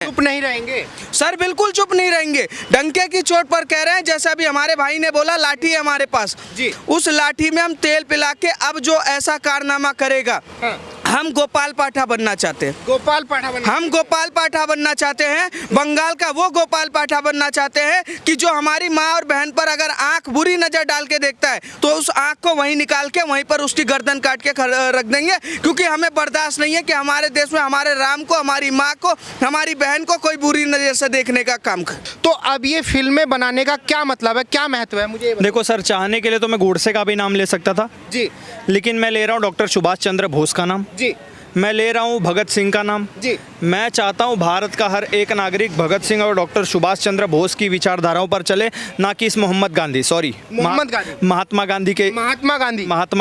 चुप नहीं रहेंगे सर, बिल्कुल चुप नहीं रहेंगे। डंके की चोट पर कह रहे हैं, जैसा अभी हमारे भाई ने बोला लाठी है हमारे पास जी। उस लाठी में हम तेल पिला के अब जो ऐसा कारनामा करेगा, हम गोपाल पाठा बनना चाहते हैं। गोपाल पाठा बनना, हम गोपाल पाठा बनना चाहते हैं। बंगाल का वो गोपाल पाठा बनना चाहते हैं कि जो हमारी माँ और बहन पर अगर आंख बुरी नजर डाल के देखता है तो उस आंख को वहीं निकाल के वहीं पर उसकी गर्दन काट के रख देंगे, क्योंकि हमें बर्दाश्त नहीं है कि हमारे देश में हमारे राम को, हमारी माँ को, हमारी बहन को कोई बुरी नजर से देखने का काम कर। तो अब ये फिल्में बनाने का क्या मतलब है, क्या महत्व है, मुझे ये बताइए। देखो सर, चाहने के लिए तो मैं गोडसे का भी नाम ले सकता था जी लेकिन मैं ले रहा हूँ डॉक्टर सुभाष चंद्र बोस का नाम, जी मैं ले रहा हूँ भगत सिंह का नाम। जी। मैं चाहता हूँ भारत का हर एक नागरिक भगत सिंह और डॉक्टर सुभाष चंद्र बोस की विचारधाराओं पर चले, ना कि इस महात्मा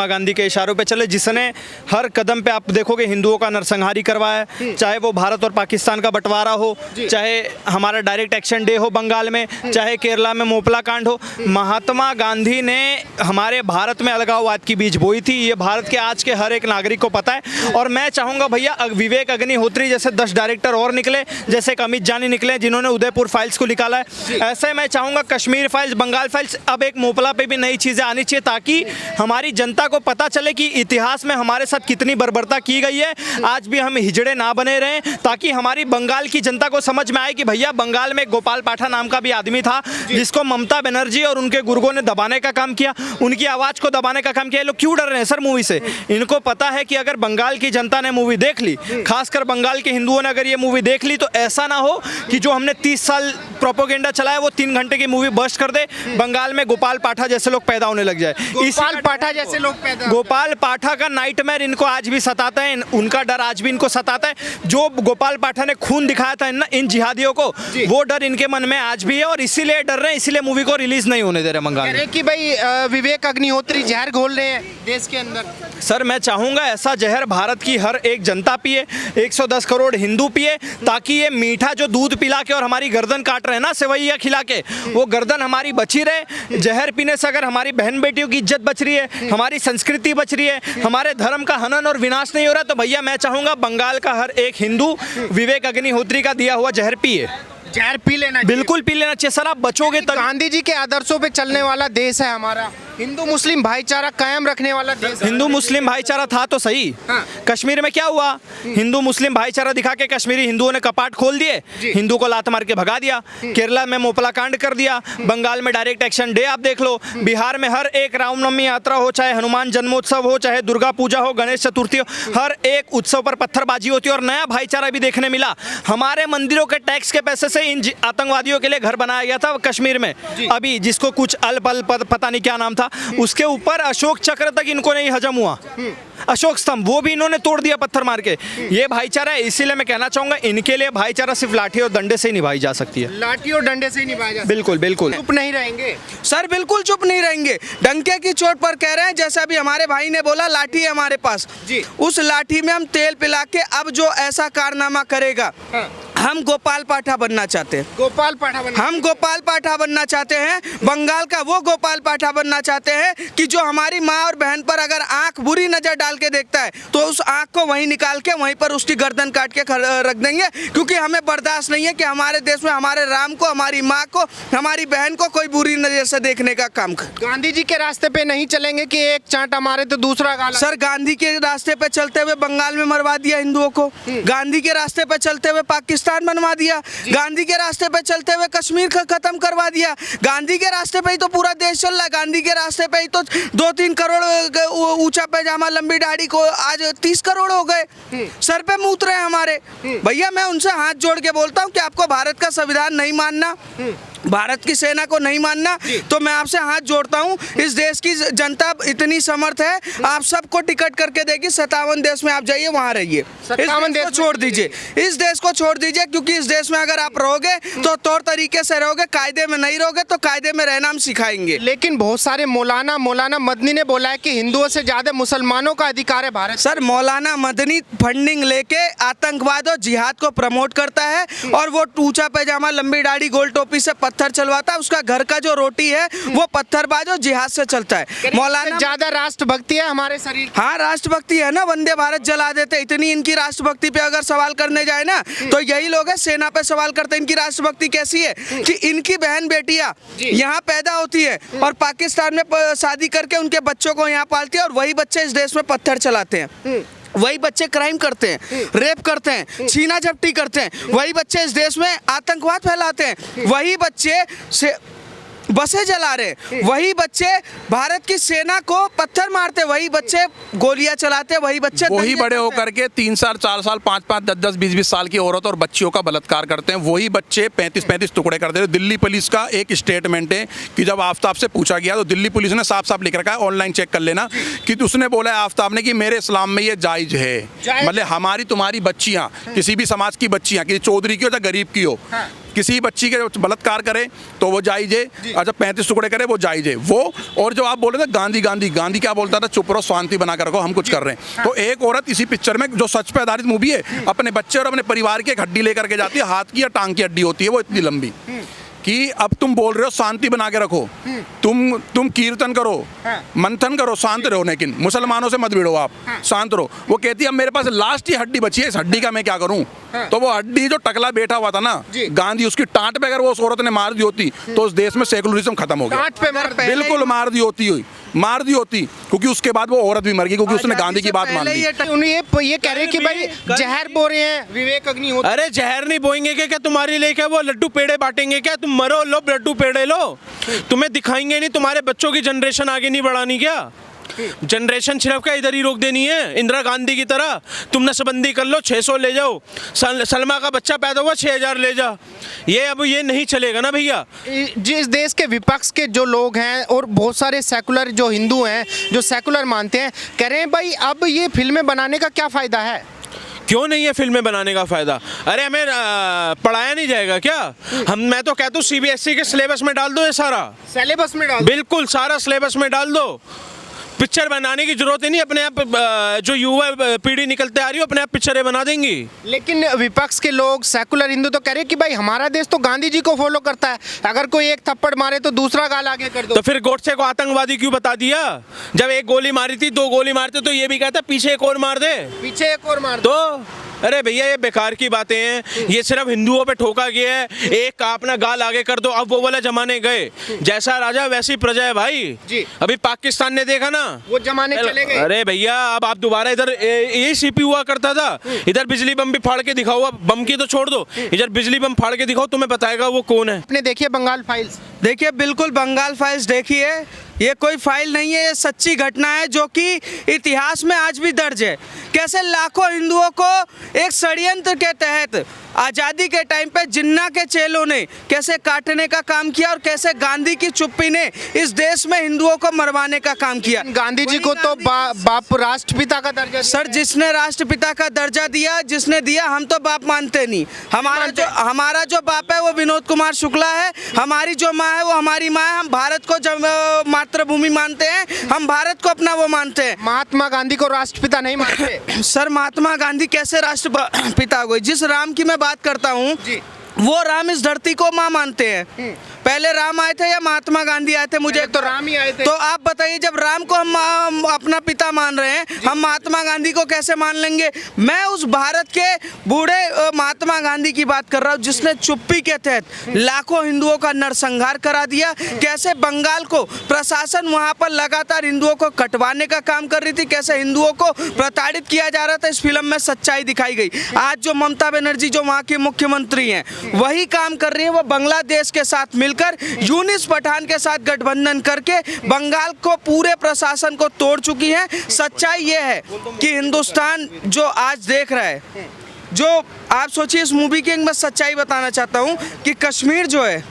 गांधी के इशारों पे चले, जिसने हर कदम पे आप देखोगे हिंदुओं का नरसंहारी करवाया है, चाहे वो भारत और पाकिस्तान का बंटवारा हो, चाहे हमारा डायरेक्ट एक्शन डे हो बंगाल में, चाहे केरला में मोपला कांड हो। महात्मा गांधी ने हमारे भारत में अलगाववाद की बीज बोई थी। ये भारत के आज के हर एक नागरिक को पता है। और मैं चाहूँगा भैया, विवेक अग्निहोत्री जैसे 10 डायरेक्टर और निकले, जैसे एक अमित जानी निकले जिन्होंने उदयपुर फाइल्स को निकाला है, ऐसे मैं चाहूँगा कश्मीर फाइल्स, बंगाल फाइल्स, अब एक मोपला पे भी नई चीज़ें आनी चाहिए, ताकि हमारी जनता को पता चले कि इतिहास में हमारे साथ कितनी बर्बरता की गई है। आज भी हम हिजड़े ना बने रहें, ताकि हमारी बंगाल की जनता को समझ में आए कि भैया बंगाल में गोपाल पाठा नाम का भी आदमी था, जिसको ममता बनर्जी और उनके गुर्गों ने दबाने का काम किया, उनकी आवाज़ को दबाने का काम किया। ये लोग क्यों डर रहे हैं सर मूवी से? इनको पता है कि अगर बंगाल की जनता ने मूवी देख ली, खासकर बंगाल के हिंदुओं ने अगर ये मूवी देख ली, तो ऐसा ना हो कि जो हमने 30 साल प्रोपोगेंडा चलाया वो 3 घंटे की मूवी बस्ट कर दे, बंगाल में गोपाल पाठा जैसे लोग पैदा होने लग जाए। गोपाल पाठा जैसे लोग पैदा, गोपाल पाठा का नाइटमेयर इनको आज भी सताता है, उनका डर आज भी इनको सताता है। जो गोपाल पाठा ने खून दिखाया था इन जिहादियों को, वो डर इनके मन में आज भी है और इसीलिए डर रहे हैं, इसीलिए मूवी को रिलीज नहीं होने दे रहे बंगाल में। कि भाई विवेक अग्निहोत्री जहर घोल रहे हैं देश के अंदर। सर, मैं चाहूँगा ऐसा जहर भारत की हर एक जनता पिए, 110 करोड़ हिंदू पिए, ताकि ये मीठा जो दूध पिला के और हमारी गर्दन काट रहे हैं ना सेवैया खिला के, वो गर्दन हमारी बची रहे। जहर पीने से अगर हमारी बहन बेटियों की इज्जत बच रही है, हमारी संस्कृति बच रही है, हमारे धर्म का हनन और विनाश नहीं हो रहा, तो भैया मैं चाहूँगा बंगाल का हर एक हिंदू विवेक अग्निहोत्री का दिया हुआ जहर पिए, जहर पी लेना, बिल्कुल पी लेना चाहिए सर। आप बचोगे तब। गांधी जी के आदर्शों पे चलने वाला देश है हमारा, हिंदू मुस्लिम भाईचारा कायम रखने वाला देश। हिंदू मुस्लिम भाईचारा था तो सही। हाँ। कश्मीर में क्या हुआ? हिंदू मुस्लिम भाईचारा दिखा के कश्मीरी हिंदुओं ने कपाट खोल दिए, हिंदू को लात मार के भगा दिया। केरला में मोपला कांड कर दिया, बंगाल में डायरेक्ट एक्शन डे आप देख लो, बिहार में हर एक रामनवमी यात्रा हो, चाहे हनुमान जन्मोत्सव हो, चाहे दुर्गा पूजा हो, गणेश चतुर्थी हो, हर एक उत्सव पर पत्थरबाजी होती है। और नया भाईचारा भी देखने मिला। हमारे मंदिरों के टैक्स के पैसे से इन आतंकवादियों के लिए घर बनाया गया था कश्मीर में, अभी जिसको कुछ अल पल पता नहीं क्या नाम था, उसके ऊपर अशोक चक्र तक इनको नहीं हजम हुआ, अशोक स्तंभ वो भी इन्होंने तोड़ दिया पत्थर मार के। ये भाईचारा है, इसीलिए मैं कहना चाहूंगा इनके लिए भाईचारा सिर्फ लाठी और डंडे से ही निभाई जा सकती है। लाठी और डंडे से ही निभाया जा सकता है। बिल्कुल बिल्कुल। चुप नहीं रहेंगे सर, बिल्कुल चुप नहीं रहेंगे। डंके की चोट पर कह रहे हैं, जैसा अभी हमारे भाई ने बोला लाठी है हमारे पास जी। उस लाठी में हम तेल पिला के अब जो ऐसा कारनामा करेगा, हम गोपाल पाठा बनना चाहते हैं। गोपाल पाठा बनना, हम गोपाल पाठा बनना चाहते हैं। बंगाल का वो गोपाल पाठा बनना चाहते हैं कि जो हमारी माँ और बहन पर अगर आंख बुरी नजर डाल के देखता है तो उस आंख को वहीं निकाल के वहीं पर उसकी गर्दन काट के रख देंगे, क्योंकि हमें बर्दाश्त नहीं है कि हमारे देश में हमारे राम को, हमारी माँ को, हमारी बहन को कोई बुरी नजर से देखने का काम कर। गांधी जी के रास्ते पे नहीं चलेंगे कि एक चांटा मारे तो दूसरा गाला। सर, गांधी के रास्ते पे चलते हुए बंगाल में मरवा दिया हिंदुओं को, गांधी के रास्ते पे चलते हुए पाकिस्तान बनवा दिया, गांधी के रास्ते पे चलते हुए कश्मीर का खत्म करवा दिया, गांधी के रास्ते पे ही तो पूरा देश चल रहा है, गांधी के रास्ते पे ही तो 2-3 करोड़ ऊंचा पैजामा लंबी दाढ़ी को आज 30 करोड़ हो गए, सर पे मूत रहे हैं हमारे। भैया मैं उनसे हाथ जोड़ के बोलता हूँ कि आपको भारत का संविधान नहीं मानना, भारत की सेना को नहीं मानना, तो मैं आपसे हाथ जोड़ता हूं। इस देश की जनता इतनी समर्थ है, आप सबको टिकट करके देगी। 57 देश में आप जाइए, वहां रहिए। इस देश को छोड़ दीजिए, इस देश को छोड़ दीजिए, क्योंकि इस देश में अगर आप रहोगे तो तौर तरीके से रहोगे, कायदे में नहीं रहोगे तो कायदे में रहना हम सिखाएंगे। लेकिन बहुत सारे मौलाना मदनी ने बोला है कि हिंदुओं से ज्यादा मुसलमानों का अधिकार है भारत। सर, मौलाना मदनी फंडिंग लेके आतंकवाद और जिहाद को प्रमोट करता है, और वो ऊंचा पैजामा लंबी दाढ़ी गोल टोपी से पत्थर चलवाता है, उसका घर का जो रोटी है वो पत्थरबाज और जिहाद से चलता है। मौलाना ज्यादा राष्ट्रभक्ति है हमारे शरीर की। हाँ राष्ट्रभक्ति है ना, वंदे भारत जला देते। इतनी इनकी राष्ट्रभक्ति पे अगर सवाल करने जाए ना तो यही लोग है सेना पे सवाल करते हैं। इनकी राष्ट्रभक्ति कैसी है कि इनकी बहन बेटियां यहाँ पैदा होती है और पाकिस्तान में शादी करके उनके बच्चों को यहाँ पालती है, और वही बच्चे इस देश में पत्थर चलाते हैं, वही बच्चे क्राइम करते हैं, रेप करते हैं, छीना झपटी करते हैं, वही बच्चे इस देश में आतंकवाद फैलाते हैं, वही बच्चे से बसें जला रहे, वही बच्चे भारत की सेना को पत्थर मारते, वही बच्चे गोलियां चलाते, वही बच्चे वही बड़े होकर के 3 साल 4 साल 5-5 10-10 20-20 साल की औरत और बच्चियों का बलात्कार करते हैं, वही बच्चे 35-35 टुकड़े कर देते हैं। दिल्ली पुलिस का एक स्टेटमेंट है कि जब आफ्ताब से पूछा गया तो दिल्ली पुलिस ने साफ साफ लिख रखा है, ऑनलाइन चेक कर लेना, कि उसने बोला है आफ्ताब ने कि मेरे इस्लाम में ये जायज़ है, मतलब हमारी तुम्हारी बच्चियाँ, किसी भी समाज की बच्चियाँ, किसी चौधरी की हो या गरीब की हो, किसी बच्ची के बलात्कार करे तो वो जायज़ है, और जब 35 टुकड़े करे वो जायज़ है वो। और जो आप बोल रहे थे गांधी गांधी गांधी क्या बोलता था, चुप रहो, शांति बना कर रखो, हम कुछ कर रहे हैं। तो एक औरत इसी पिक्चर में, जो सच पे आधारित मूवी है, अपने बच्चे और अपने परिवार की एक हड्डी लेकर के जाती है, हाथ की या टांग की हड्डी होती है वो इतनी लंबी, कि अब तुम बोल रहे हो शांति बना के रखो, तुम कीर्तन करो, मंथन करो, शांत रहो, लेकिन मुसलमानों से मत भिड़ो, आप शांत रहो। वो कहती है अब मेरे पास लास्ट ही हड्डी बची है, इस हड्डी का मैं क्या करूं। तो वो हड्डी जो टकला बैठा हुआ था ना गांधी, उसकी टांट पे अगर वो उस औरत ने मार दी होती तो उस देश में सेकुलरिज्म खत्म हो गया। बिल्कुल मार दी होती, क्योंकि उसके बाद वो औरत भी मर गई, क्योंकि उसने गांधी की बात मान ली। ये कह रहे हैं कि भाई जहर बो रहे हैं विवेक अग्निहोत्री। अरे जहर नहीं बोएंगे क्या तुम्हारे लिए, क्या वो लड्डू पेड़े बांटेंगे क्या? तुम मरो, लो लड्डू पेड़े लो, तुम्हें दिखाएंगे नहीं, तुम्हारे बच्चों की जनरेशन आगे नहीं बढ़ानी क्या? जनरेशन सिर्फ क्या इधर ही रोक देनी है, इंदिरा गांधी की तरह तुम नसबंदी कर लो, 600 ले जाओ, सलमा का बच्चा पैदा हुआ 6000 ले जा, ये अब ये नहीं चलेगा ना भैया। जिस देश के विपक्ष के जो लोग हैं और बहुत सारे सेकुलर जो हिंदू हैं, जो सेकुलर मानते हैं, कह रहे हैं भाई अब ये फिल्में बनाने का क्या फायदा है? क्यों नहीं है फिल्में बनाने का फायदा? अरे हमें पढ़ाया नहीं जाएगा क्या? मैं तो कहता हूँ CBSE के सिलेबस में डाल दो, ये सारा सिलेबस में डाल, बिल्कुल सारा सिलेबस में डाल दो। पिक्चर बनाने की जरूरत ही नहीं, अपने आप जो युवा पीढ़ी निकलते आ रही हो अपने आप पिक्चरें बना देंगी। लेकिन विपक्ष के लोग सेकुलर हिंदू तो कह रहे हैं कि भाई हमारा देश तो गांधी जी को फॉलो करता है, अगर कोई एक थप्पड़ मारे तो दूसरा गाल आगे कर दो। तो फिर गोडसे को आतंकवादी क्यों बता दिया? जब एक गोली मारी थी, 2 गोली मारते तो ये भी कहता पीछे एक और मार दे, पीछे एक और मार तो अरे भैया ये बेकार की बातें हैं, ये सिर्फ हिंदुओं पे ठोका गया है, एक का अपना गाल आगे कर दो, अब वो वाला जमाने गए, जैसा राजा वैसी प्रजा है भाई जी। अभी पाकिस्तान ने देखा ना, वो जमाने चले गए। अरे भैया अब आप दोबारा इधर ये CP हुआ करता था, इधर बिजली बम भी फाड़ के दिखाओ, बम की तो छोड़ दो, इधर बिजली बम फाड़ के दिखाओ, तुम्हें बताएगा वो कौन है। आपने देखिए बंगाल फाइल्स? देखिए बिल्कुल बंगाल फाइल्स देखिए, ये कोई फाइल नहीं है, ये सच्ची घटना है जो कि इतिहास में आज भी दर्ज है। कैसे लाखों हिंदुओं को एक षड्यंत्र के तहत आज़ादी के टाइम पे जिन्ना के चेलों ने कैसे काटने का काम किया, और कैसे गांधी की चुप्पी ने इस देश में हिंदुओं को मरवाने का काम किया। गांधी जी को तो बाप राष्ट्रपिता का दर्जा सर, जिसने राष्ट्रपिता का दर्जा दिया, जिसने दिया, हम तो बाप मानते नहीं। हमारा जो बाप है वो विनोद कुमार शुक्ला है, हमारी जो माँ है वो हमारी माँ है। हम भारत को जब मातृभूमि मानते हैं, हम भारत को अपना वो मानते हैं। महात्मा गांधी को राष्ट्रपिता नहीं मानते? सर महात्मा गांधी कैसे राष्ट्रपिता हुए? जिस राम की मैं बात करता हूँ वो राम इस धरती को माँ मानते हैं। पहले राम आए थे या महात्मा गांधी आए थे? मुझे तो राम ही आए थे। तो आप बताइए, जब राम को हम अपना पिता मान रहे हैं, हम महात्मा गांधी को कैसे मान लेंगे? मैं उस भारत के बूढ़े महात्मा गांधी की बात कर रहा हूँ, जिसने चुप्पी के तहत लाखों हिंदुओं का नरसंहार करा दिया। कैसे बंगाल को प्रशासन वहाँ पर लगातार हिंदुओं को कटवाने का काम कर रही थी, कैसे हिंदुओं को प्रताड़ित किया जा रहा था, इस फिल्म में सच्चाई दिखाई गई। आज जो ममता बनर्जी जो वहाँ की मुख्यमंत्री हैं, वही काम कर रही है। वो बांग्लादेश के साथ मिलकर यूनिस पठान के साथ गठबंधन करके बंगाल को पूरे प्रशासन को तोड़ चुकी है। सच्चाई ये है कि हिंदुस्तान जो आज देख रहा है, जो आप सोचिए, इस मूवी की मैं सच्चाई बताना चाहता हूँ कि कश्मीर जो है,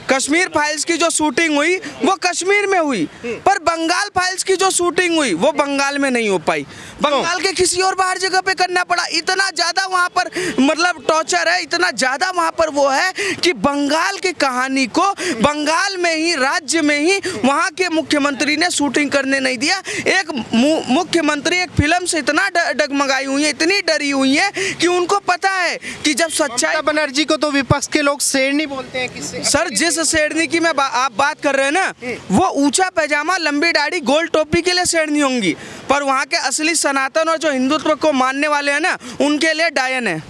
कश्मीर फाइल्स की जो शूटिंग हुई वो कश्मीर में हुई, पर बंगाल फाइल्स की जो शूटिंग हुई वो बंगाल में नहीं हो पाई। बंगाल के किसी और बाहर जगह पे करना पड़ा। इतना ज्यादा वहाँ पर मतलब टॉर्चर है, इतना ज्यादा वहाँ पर वो है कि बंगाल की कहानी को बंगाल में ही, राज्य में ही वहाँ के मुख्यमंत्री ने शूटिंग करने नहीं दिया। एक मुख्यमंत्री एक फिल्म से इतना डगमगाई हुई है, इतनी डरी हुई है कि उनको पता है कि जब सच्चाई। ममता बनर्जी को तो विपक्ष के लोग शेरनी बोलते हैं। किससे? सर, जिस शेरनी की मैं आप बात कर रहे हैं ना, वो ऊंचा पैजामा, लंबी दाढ़ी, गोल टोपी के लिए शेरनी होंगी, पर वहाँ के असली सनातन और जो हिंदुत्व को मानने वाले हैं ना, उनके लिए डायन है।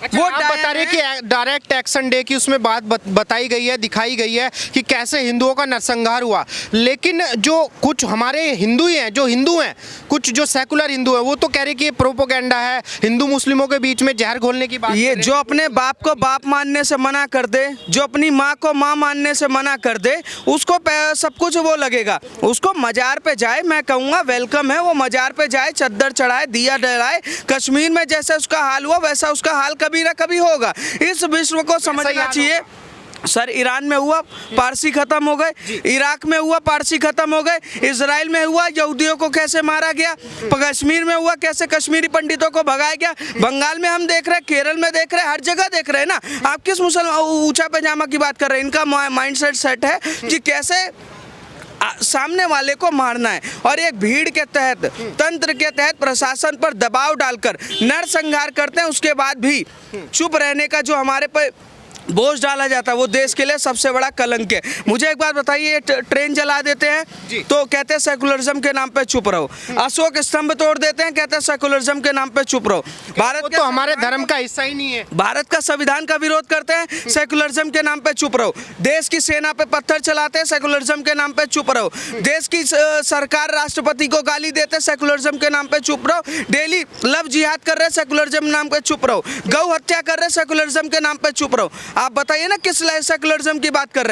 वो आप बता रहे कि डायरेक्ट एक्शन डे की उसमें बात बताई गई है, दिखाई गई है कि कैसे हिंदुओं का नरसंहार हुआ, लेकिन जो कुछ हमारे हिंदू ही हैं, जो हिंदू हैं, कुछ जो सेकुलर हिंदू हैं, वो तो कह रहे कि ये प्रोपोगेंडा है, हिंदू मुस्लिमों के बीच में जहर घोलने की बात। ये जो अपने बाप को बाप मानने से मना कर दे, जो अपनी माँ को माँ मानने से मना कर दे, उसको सब कुछ वो लगेगा। उसको मजार पे जाए, मैं कहूँगा वेलकम है, वो मजार पे जाए, चद्दर चढ़ाए, दिया डलाए। कश्मीर में जैसे उसका हाल हुआ वैसा उसका हाल कभी ना कभी होगा। इस विश्व को समझना चाहिए। सर, ईरान में हुआ, पारसी खत्म हो गए, इराक में हुआ, पारसी खत्म हो गए, इजराइल में हुआ, यहूदियों को कैसे मारा गया, कश्मीर में हुआ, कैसे कश्मीरी पंडितों को भगाया गया, बंगाल में हम देख रहे हैं, केरल में देख रहे हैं, हर जगह देख रहे हैं ना। आप किस मुसलमान ऊंचा पैजामा की बात कर रहे हैं? इनका माइंडसेट सेट है कि कैसे सामने वाले को मारना है, और एक भीड़ के तहत, तंत्र के तहत प्रशासन पर दबाव डालकर नरसंहार करते हैं। उसके बाद भी चुप रहने का जो हमारे पर बोझ डाला जाता है, वो देश के लिए सबसे बड़ा कलंक है। मुझे एक बात बताइए, ट्रेन जला देते हैं तो कहते हैं सेकुलरिज्म के नाम पे चुप रहो, अशोक स्तंभ तोड़ देते हैं, कहते हैं सेकुलरिज्म के नाम पे चुप रहो। भारत तो हमारे धर्म का हिस्सा ही नहीं है। भारत का संविधान का विरोध करते हैं, सेकुलरिज्म के नाम पे चुप रहो। देश की सेना पे पत्थर चलाते हैं, सेकुलरिज्म के नाम पे चुप रहो। देश की सरकार राष्ट्रपति को गाली देते हैं, सेकुलरिज्म के नाम पे चुप रहो। डेली लव जिहाद कर रहे हैं, सेकुलरिज्म नाम पे चुप रहो। गौ हत्या कर रहे हैं, सेकुलरिज्म के नाम पे चुप रहो। आप बताइए ना किस सेकुलरिज्म की बात कर रहे हैं?